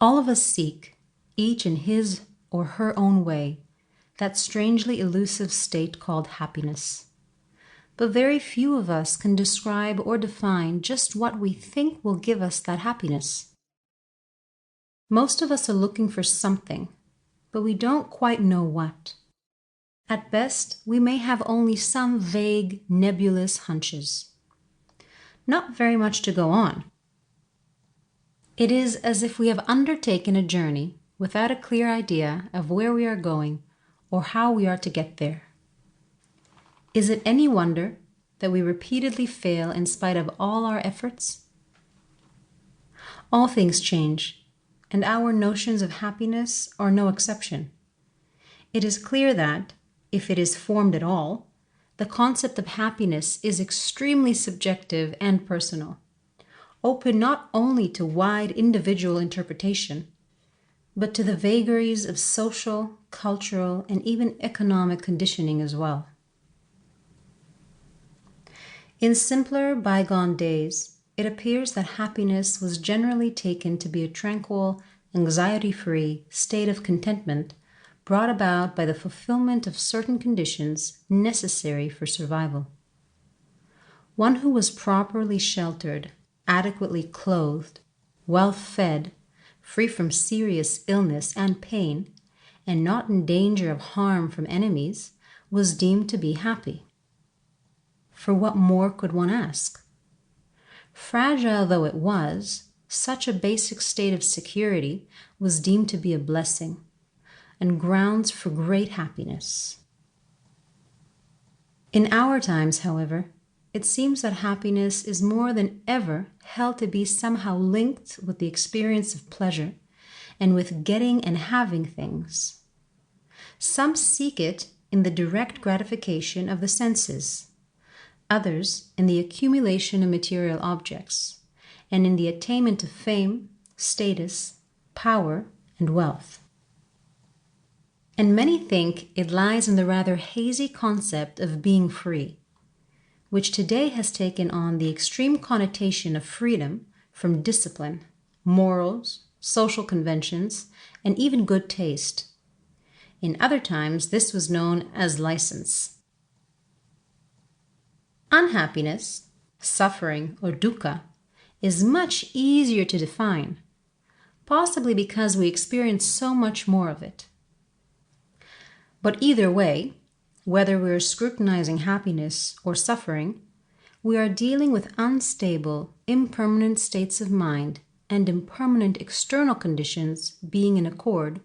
All of us seek, each in his or her own way, that strangely elusive state called happiness. But very few of us can describe or define just what we think will give us that happiness. Most of us are looking for something, but we don't quite know what. At best, we may have only some vague, nebulous hunches. Not very much to go on. It is as if we have undertaken a journey without a clear idea of where we are going or how we are to get there. Is it any wonder that we repeatedly fail in spite of all our efforts? All things change, and our notions of happiness are no exception. It is clear that, if it is formed at all, the concept of happiness is extremely subjective and personal, open not only to wide individual interpretation, but to the vagaries of social, cultural, and even economic conditioning as well. In simpler, bygone days, it appears that happiness was generally taken to be a tranquil, anxiety-free state of contentment brought about by the fulfillment of certain conditions necessary for survival. One who was properly sheltered, adequately clothed, well fed, free from serious illness and pain, and not in danger of harm from enemies, was deemed to be happy. For what more could one ask? Fragile though it was, such a basic state of security was deemed to be a blessing and grounds for great happiness. In our times, however, it seems that happiness is more than ever held to be somehow linked with the experience of pleasure and with getting and having things. Some seek it in the direct gratification of the senses, others in the accumulation of material objects, and in the attainment of fame, status, power, and wealth. And many think it lies in the rather hazy concept of being free, which today has taken on the extreme connotation of freedom from discipline, morals, social conventions, and even good taste. In other times, this was known as license. Unhappiness, suffering, or dukkha is much easier to define, possibly because we experience so much more of it. But either way, whether we're scrutinizing happiness or suffering, we are dealing with unstable, impermanent states of mind and impermanent external conditions being in accord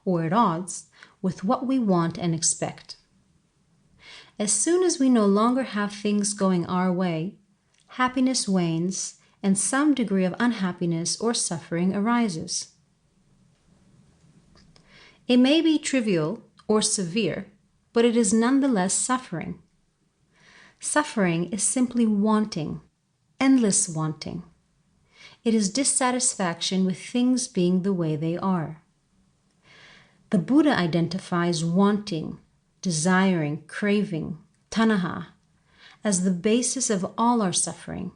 or at odds with what we want and expect. As soon as we no longer have things going our way, happiness wanes and some degree of unhappiness or suffering arises. It may be trivial or severe, but it is nonetheless suffering. Suffering is simply wanting, endless wanting. It is dissatisfaction with things being the way they are. The Buddha identifies wanting, desiring, craving, tanaha, as the basis of all our suffering,